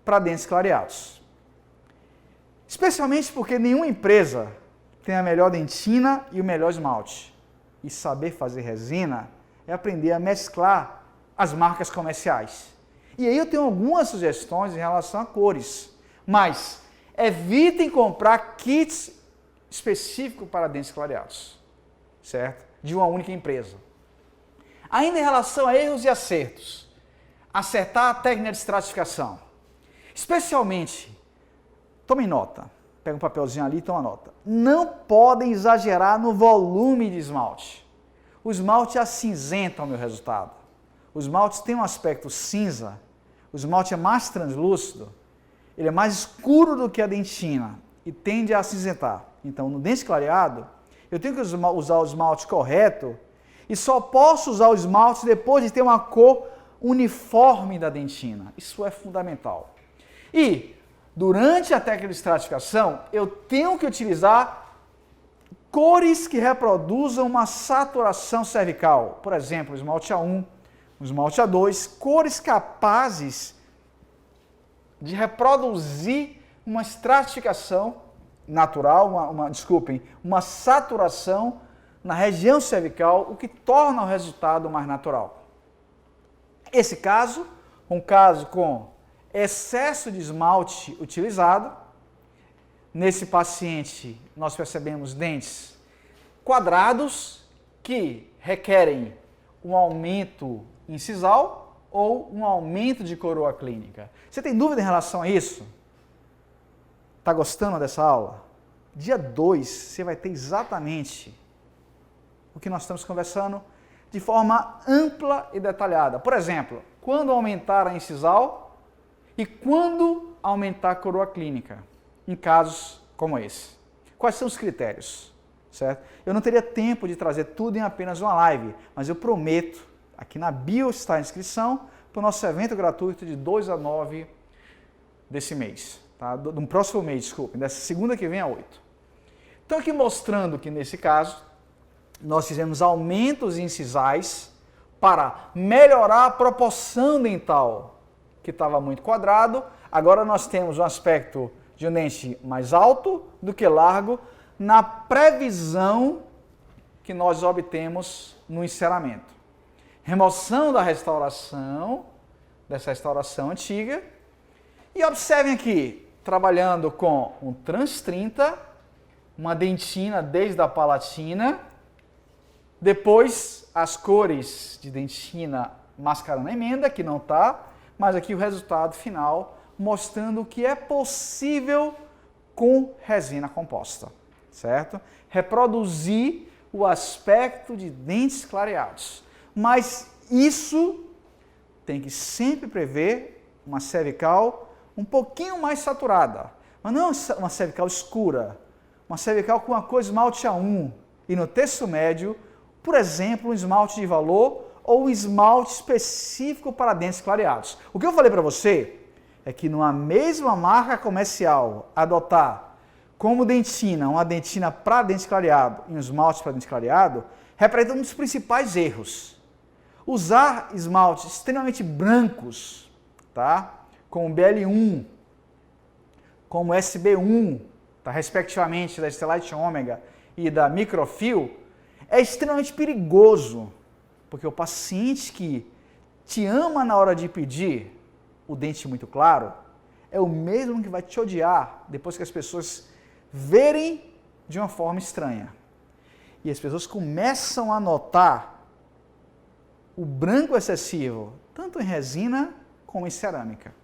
para dentes clareados. Especialmente porque nenhuma empresa tem a melhor dentina e o melhor esmalte. E saber fazer resina é aprender a mesclar as marcas comerciais. E aí eu tenho algumas sugestões em relação a cores. Mas evitem comprar kits específicos para dentes clareados, certo? De uma única empresa. Ainda em relação a erros e acertos, acertar a técnica de estratificação. Especialmente, tomem nota, pega um papelzinho ali e toma nota. Não podem exagerar no volume de esmalte. O esmalte acinzenta o meu resultado. O esmalte tem um aspecto cinza, o esmalte é mais translúcido, ele é mais escuro do que a dentina e tende a acinzentar. Então, no dente clareado, eu tenho que usar o esmalte correto e só posso usar o esmalte depois de ter uma cor uniforme da dentina. Isso é fundamental. E, durante a técnica de estratificação, eu tenho que utilizar cores que reproduzam uma saturação cervical. Por exemplo, o esmalte A1, o esmalte A2, cores capazes de reproduzir uma estratificação natural, uma saturação na região cervical, o que torna o resultado mais natural. Esse caso, um caso com excesso de esmalte utilizado. Nesse paciente, nós percebemos dentes quadrados que requerem um aumento incisal ou um aumento de coroa clínica. Você tem dúvida em relação a isso? Está gostando dessa aula? Dia 2, você vai ter exatamente o que nós estamos conversando de forma ampla e detalhada. Por exemplo, quando aumentar a incisal e quando aumentar a coroa clínica, em casos como esse. Quais são os critérios? Certo? Eu não teria tempo de trazer tudo em apenas uma live, mas eu prometo, aqui na bio está a inscrição para o nosso evento gratuito de 2 a 9 desse mês. Tá? Do próximo mês, desculpe, dessa segunda que vem a 8. Então aqui mostrando que nesse caso, nós fizemos aumentos incisais para melhorar a proporção dental, que estava muito quadrado. Agora nós temos um aspecto de um dente mais alto do que largo, na previsão que nós obtemos no enceramento. Remoção da restauração, dessa restauração antiga. E observem aqui, trabalhando com um trans 30, uma dentina desde a palatina, depois as cores de dentina mascarando a emenda, que não está, mas aqui o resultado final mostrando o que é possível com resina composta, certo? Reproduzir o aspecto de dentes clareados. Mas isso tem que sempre prever uma cervical um pouquinho mais saturada, mas não uma cervical escura, uma cervical com uma cor esmalte A1 e no terço médio, por exemplo, um esmalte de valor ou um esmalte específico para dentes clareados. O que eu falei para você é que numa mesma marca comercial adotar como dentina, uma dentina para dente clareado e um esmalte para dente clareado, representa um dos principais erros. Usar esmaltes extremamente brancos, tá? Como BL1, como SB1, tá? Respectivamente da Stellite Ômega e da Microfil, é extremamente perigoso, porque o paciente que te ama na hora de pedir o dente muito claro, é o mesmo que vai te odiar depois que as pessoas verem de uma forma estranha. E as pessoas começam a notar o branco excessivo, tanto em resina como em cerâmica.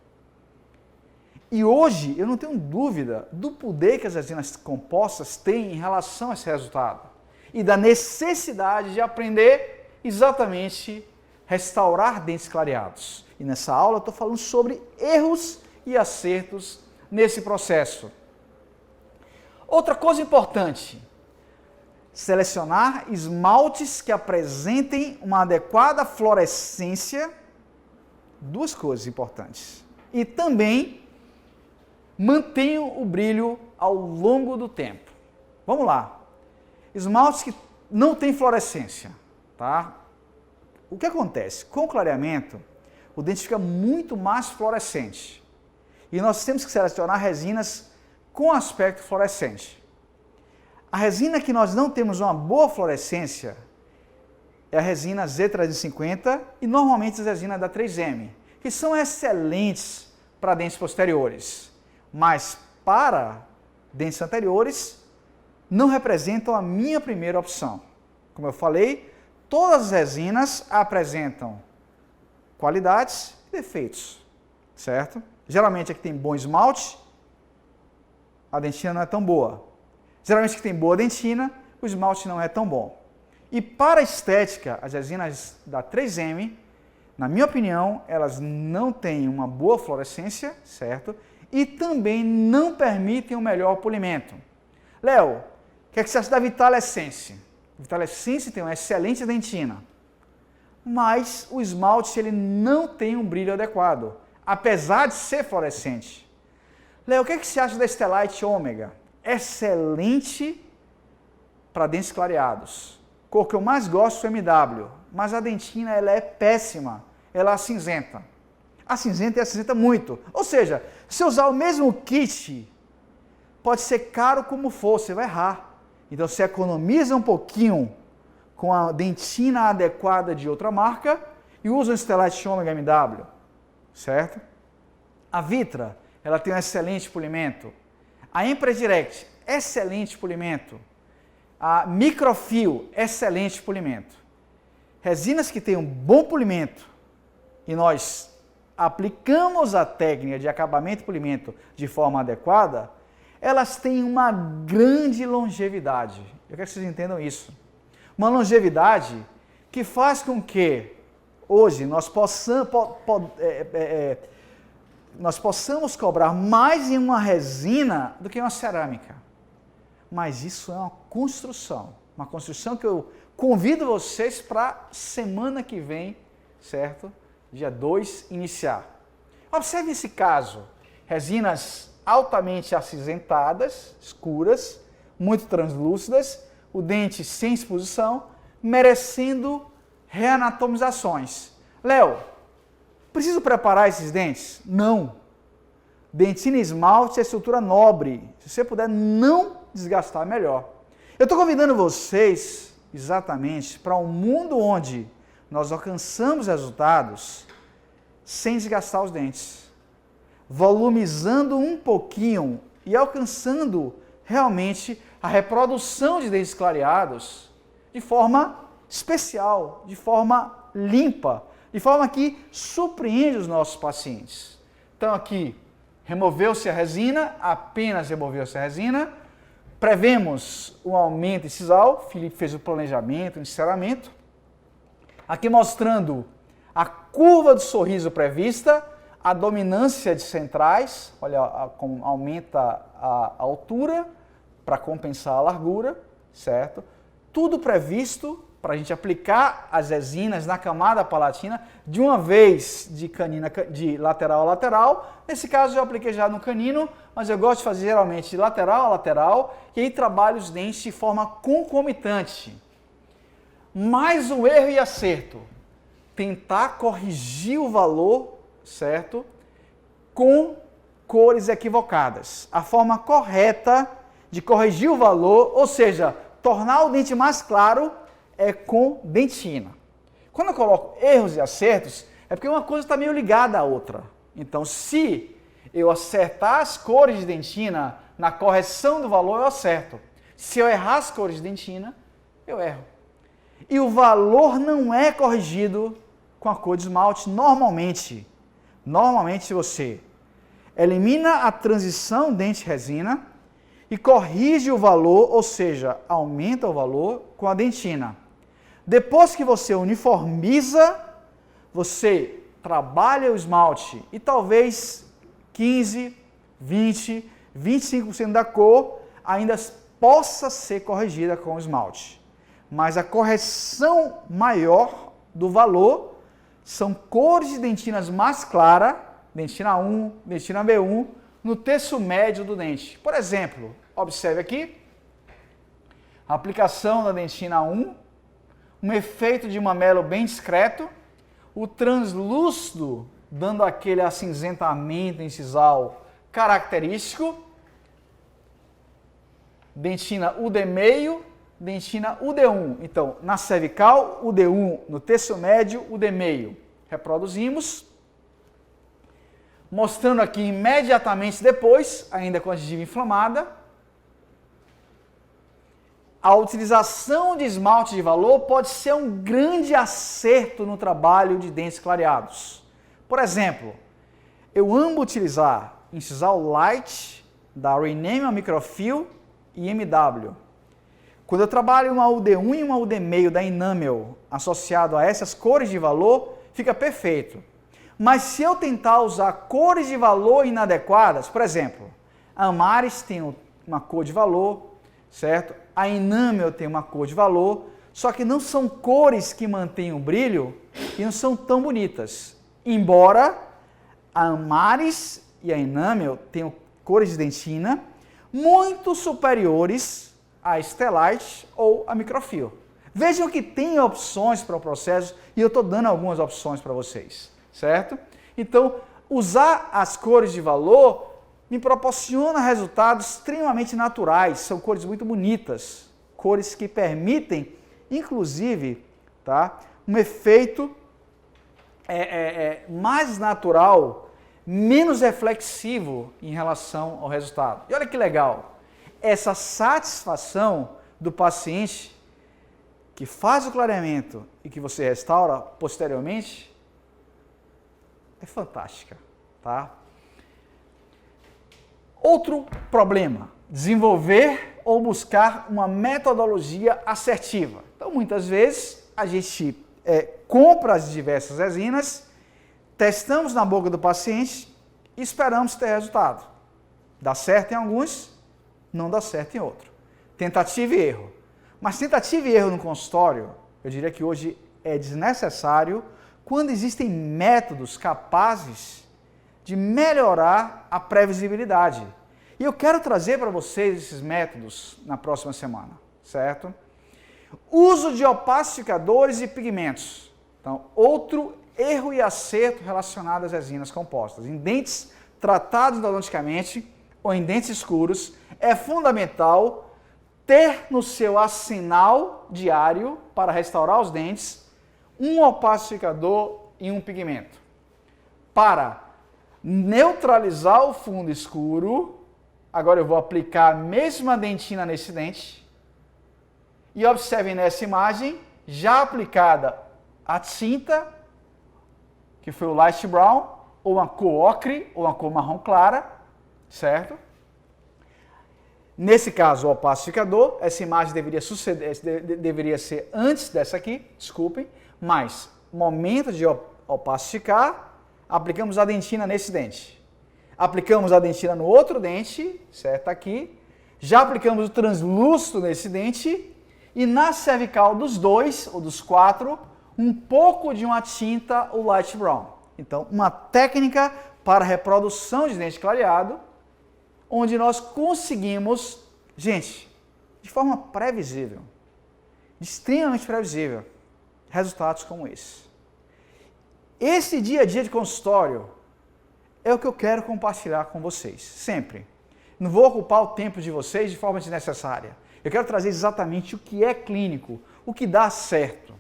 E hoje eu não tenho dúvida do poder que as resinas compostas têm em relação a esse resultado e da necessidade de aprender exatamente restaurar dentes clareados. E nessa aula eu estou falando sobre erros e acertos nesse processo. Outra coisa importante, selecionar esmaltes que apresentem uma adequada fluorescência, duas coisas importantes, e também mantenham o brilho ao longo do tempo. Vamos lá. Esmaltes que não têm fluorescência, tá? O que acontece? Com o clareamento, o dente fica muito mais fluorescente. E nós temos que selecionar resinas com aspecto fluorescente. A resina que nós não temos uma boa fluorescência é a resina Z350 e normalmente as resinas da 3M, que são excelentes para dentes posteriores, mas para dentes anteriores não representam a minha primeira opção. Como eu falei, todas as resinas apresentam qualidades e defeitos, certo? Geralmente a que tem bom esmalte, a dentina não é tão boa. Geralmente a que tem boa dentina, o esmalte não é tão bom. E para a estética, as resinas da 3M, na minha opinião, elas não têm uma boa fluorescência, certo? E também não permitem um melhor polimento. Léo, o que é que você acha da Vitalescence? A Vitalescence tem uma excelente dentina, mas o esmalte ele não tem um brilho adequado, apesar de ser fluorescente. Léo, o que é que você acha da Stellite Ômega? Excelente para dentes clareados. A cor que eu mais gosto é o MW, mas a dentina ela é péssima, ela é acinzenta. Acinzenta e acinzenta muito. Ou seja, se usar o mesmo kit, pode ser caro como for, você vai errar. Então você economiza um pouquinho com a dentina adequada de outra marca e usa o Stellite Ômega MW, certo? A Vitra, ela tem um excelente polimento. A Empredirect, excelente polimento. A Microfil, excelente polimento. Resinas que têm um bom polimento e nós aplicamos a técnica de acabamento e polimento de forma adequada, elas têm uma grande longevidade. Eu quero que vocês entendam isso. Uma longevidade que faz com que hoje nós possamos cobrar mais em uma resina do que em uma cerâmica. Mas isso é uma construção que eu convido vocês para semana que vem, certo? Dia 2, iniciar. Observe esse caso, resinas altamente acinzentadas, escuras, muito translúcidas, o dente sem exposição, merecendo reanatomizações. Léo, preciso preparar esses dentes? Não. Dentina e esmalte é estrutura nobre. Se você puder não desgastar, melhor. Eu estou convidando vocês exatamente para um mundo onde nós alcançamos resultados sem desgastar os dentes, volumizando um pouquinho e alcançando realmente a reprodução de dentes clareados de forma especial, de forma limpa, de forma que surpreende os nossos pacientes. Então aqui, removeu-se a resina, apenas removeu-se a resina, prevemos um aumento incisal, Felipe fez o planejamento, o encerramento. Aqui mostrando a curva do sorriso prevista, a dominância de centrais, olha como aumenta a altura para compensar a largura, certo? Tudo previsto para a gente aplicar as resinas na camada palatina de uma vez de lateral a lateral. Nesse caso eu apliquei já no canino, mas eu gosto de fazer geralmente de lateral a lateral e aí trabalho os dentes de forma concomitante. Mais um erro e acerto, tentar corrigir o valor, certo, com cores equivocadas. A forma correta de corrigir o valor, ou seja, tornar o dente mais claro, é com dentina. Quando eu coloco erros e acertos, é porque uma coisa está meio ligada à outra. Então, se eu acertar as cores de dentina na correção do valor, eu acerto. Se eu errar as cores de dentina, eu erro. E o valor não é corrigido com a cor de esmalte normalmente. Normalmente, se você elimina a transição dente-resina e corrige o valor, ou seja, aumenta o valor com a dentina. Depois que você uniformiza, você trabalha o esmalte e talvez 15, 20, 25% da cor ainda possa ser corrigida com o esmalte. Mas a correção maior do valor são cores de dentinas mais claras, dentina 1, dentina B1, no terço médio do dente. Por exemplo, observe aqui, a aplicação da dentina 1, um efeito de mamelo bem discreto, o translúcido dando aquele acinzentamento incisal característico, dentina UD meio, dentina UD1. Então, na cervical, UD1, no terço médio, UD meio. Reproduzimos, mostrando aqui imediatamente depois, ainda com a gengiva inflamada, a utilização de esmalte de valor pode ser um grande acerto no trabalho de dentes clareados. Por exemplo, eu amo utilizar incisal light da Rename Microfil e MW. Quando eu trabalho uma UD1 e uma UD meio da Enamel associado a essas cores de valor, fica perfeito. Mas se eu tentar usar cores de valor inadequadas, por exemplo, a Amaris tem uma cor de valor, certo? A Enamel tem uma cor de valor, só que não são cores que mantêm o brilho e não são tão bonitas. Embora a Amaris e a Enamel tenham cores de dentina muito superiores a Stellite ou a Microfil. Vejam que tem opções para o processo e eu estou dando algumas opções para vocês, certo? Então, usar as cores de valor me proporciona resultados extremamente naturais, são cores muito bonitas, cores que permitem, inclusive, tá, um efeito mais natural, menos reflexivo em relação ao resultado. E olha que legal, essa satisfação do paciente que faz o clareamento e que você restaura posteriormente é fantástica, tá? Outro problema, desenvolver ou buscar uma metodologia assertiva. Então, muitas vezes, a gente compra as diversas resinas, testamos na boca do paciente e esperamos ter resultado. Dá certo em alguns, não dá certo em outros. Tentativa e erro. Mas tentativa e erro no consultório, eu diria que hoje é desnecessário quando existem métodos capazes de melhorar a previsibilidade. E eu quero trazer para vocês esses métodos na próxima semana, certo? Uso de opacificadores e pigmentos. Então, outro erro e acerto relacionado às resinas compostas. Em dentes tratados endodonticamente ou em dentes escuros, é fundamental ter no seu arsenal diário para restaurar os dentes um opacificador e um pigmento. Para neutralizar o fundo escuro, agora eu vou aplicar a mesma dentina nesse dente. E observem nessa imagem, já aplicada a tinta, que foi o light brown, ou uma cor ocre, ou uma cor marrom clara, certo? Nesse caso, o opacificador, essa imagem deveria ser antes dessa aqui, desculpem, mas momento de opacificar, aplicamos a dentina nesse dente. Aplicamos a dentina no outro dente, certo? Aqui. Já aplicamos o translúcido nesse dente e na cervical dos dois, ou dos quatro, um pouco de uma tinta, o light brown. Então, uma técnica para reprodução de dente clareado, onde nós conseguimos, gente, de forma previsível, extremamente previsível, resultados como esse. Esse dia a dia de consultório é o que eu quero compartilhar com vocês, sempre. Não vou ocupar o tempo de vocês de forma desnecessária. Eu quero trazer exatamente o que é clínico, o que dá certo.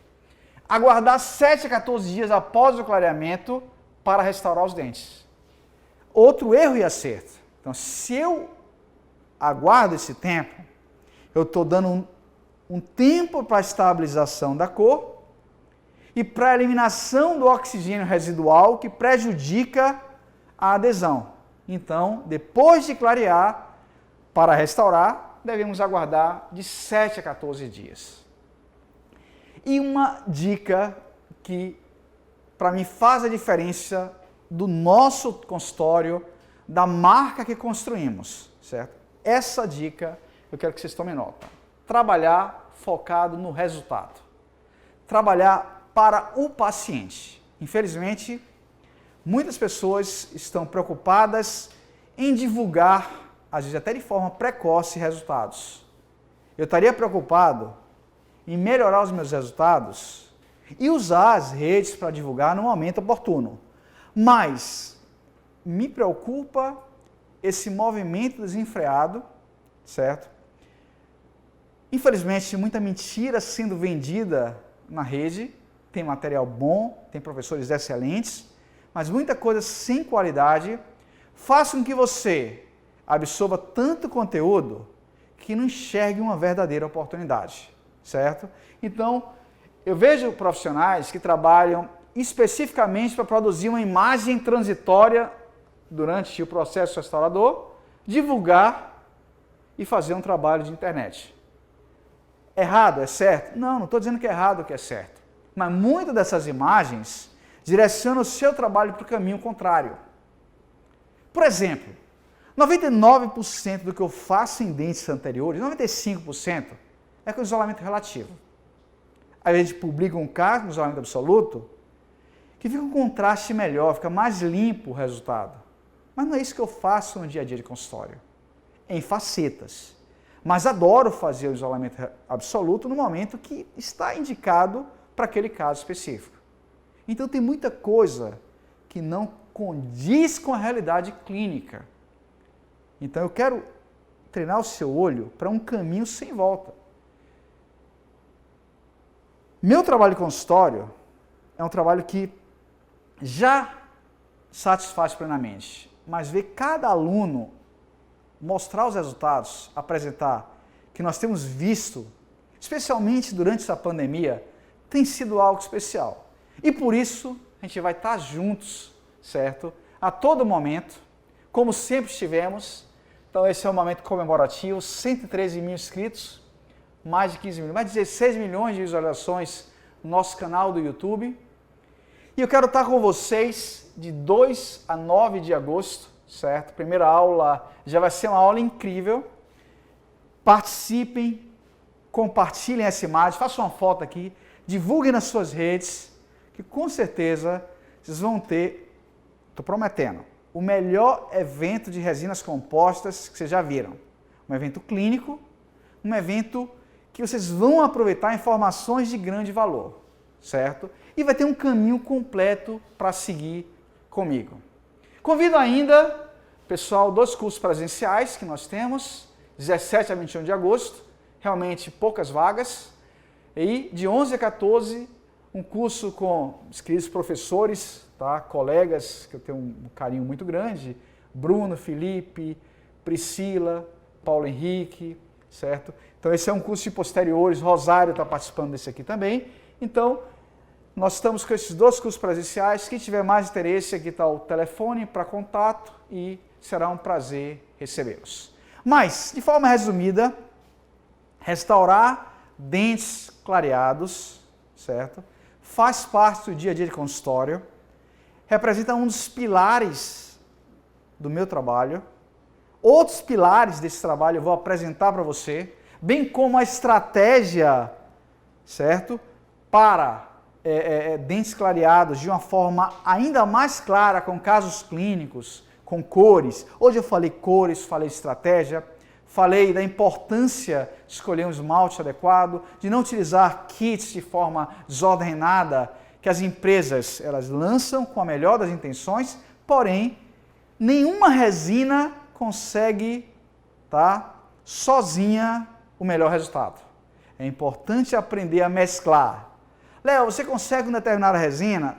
Aguardar 7 a 14 dias após o clareamento para restaurar os dentes. Outro erro e acerto. Então, se eu aguardo esse tempo, eu estou dando um tempo para a estabilização da cor e para a eliminação do oxigênio residual que prejudica a adesão. Então, depois de clarear, para restaurar, devemos aguardar de 7 a 14 dias. E uma dica que, para mim, faz a diferença do nosso consultório, da marca que construímos, certo? Essa dica eu quero que vocês tomem nota. Trabalhar focado no resultado. Trabalhar para o paciente. Infelizmente, muitas pessoas estão preocupadas em divulgar, às vezes até de forma precoce, resultados. Eu estaria preocupado em melhorar os meus resultados e usar as redes para divulgar no momento oportuno. Mas me preocupa esse movimento desenfreado, certo? Infelizmente, muita mentira sendo vendida na rede, tem material bom, tem professores excelentes, mas muita coisa sem qualidade faz com que você absorva tanto conteúdo que não enxergue uma verdadeira oportunidade, certo? Então, eu vejo profissionais que trabalham especificamente para produzir uma imagem transitória durante o processo restaurador, divulgar e fazer um trabalho de internet. Errado, é certo? Não estou dizendo que é errado ou que é certo. Mas muitas dessas imagens direcionam o seu trabalho para o caminho contrário. Por exemplo, 99% do que eu faço em dentes anteriores, 95%, é com isolamento relativo. Aí a gente publica um caso com isolamento absoluto, que fica um contraste melhor, fica mais limpo o resultado. Mas não é isso que eu faço no dia a dia de consultório. Em facetas. Mas adoro fazer o isolamento absoluto no momento que está indicado para aquele caso específico. Então tem muita coisa que não condiz com a realidade clínica. Então eu quero treinar o seu olho para um caminho sem volta. Meu trabalho de consultório é um trabalho que já satisfaz plenamente, mas ver cada aluno mostrar os resultados, apresentar, que nós temos visto, especialmente durante essa pandemia, tem sido algo especial. E por isso, a gente vai estar juntos, certo? A todo momento, como sempre estivemos. Então esse é um momento comemorativo, 113 mil inscritos, mais de 15 milhões, mais de 16 milhões de visualizações no nosso canal do YouTube. E eu quero estar com vocês de 2 a 9 de agosto, certo? Primeira aula já vai ser uma aula incrível. Participem, compartilhem essa imagem, façam uma foto aqui, divulguem nas suas redes, que com certeza vocês vão ter, estou prometendo, o melhor evento de resinas compostas que vocês já viram. Um evento clínico, um evento que vocês vão aproveitar informações de grande valor, certo? E vai ter um caminho completo para seguir comigo. Convido ainda, pessoal, 2 cursos presenciais que nós temos, 17 a 21 de agosto, realmente poucas vagas, e de 11 a 14, um curso com os queridos professores, tá? Colegas, que eu tenho um carinho muito grande, Bruno, Felipe, Priscila, Paulo Henrique, certo? Então esse é um curso de posteriores, Rosário está participando desse aqui também. Então, nós estamos com esses 2 cursos presenciais. Quem tiver mais interesse, aqui está o telefone para contato e será um prazer recebê-los. Mas, de forma resumida, restaurar dentes clareados, certo? Faz parte do dia a dia de consultório, representa um dos pilares do meu trabalho. Outros pilares desse trabalho eu vou apresentar para você, bem como a estratégia, certo? Para dentes clareados de uma forma ainda mais clara, com casos clínicos, com cores. Hoje eu falei cores, falei estratégia, falei da importância de escolher um esmalte adequado, de não utilizar kits de forma desordenada, que as empresas elas lançam com a melhor das intenções, porém, nenhuma resina consegue, tá, sozinha o melhor resultado. É importante aprender a mesclar. Léo, você consegue uma determinada resina?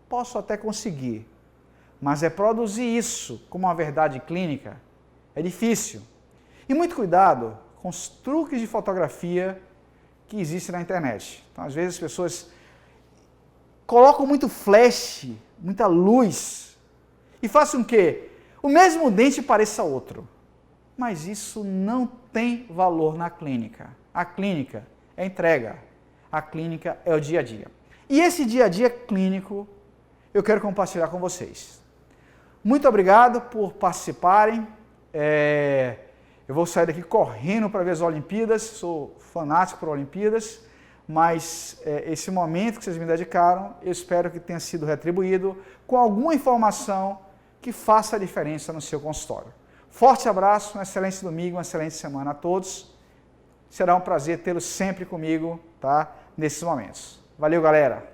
Posso até conseguir, mas é produzir isso como uma verdade clínica é difícil. E muito cuidado com os truques de fotografia que existem na internet. Então, às vezes as pessoas colocam muito flash, muita luz, e fazem com que o mesmo dente pareça outro. Mas isso não tem valor na clínica. A clínica é entrega. A clínica é o dia a dia. E esse dia a dia clínico eu quero compartilhar com vocês. Muito obrigado por participarem. Eu vou sair daqui correndo para ver as Olimpíadas, sou fanático por Olimpíadas, mas esse momento que vocês me dedicaram, eu espero que tenha sido retribuído com alguma informação que faça a diferença no seu consultório. Forte abraço, um excelente domingo, uma excelente semana a todos. Será um prazer tê-los sempre comigo, tá? Nesses momentos. Valeu, galera!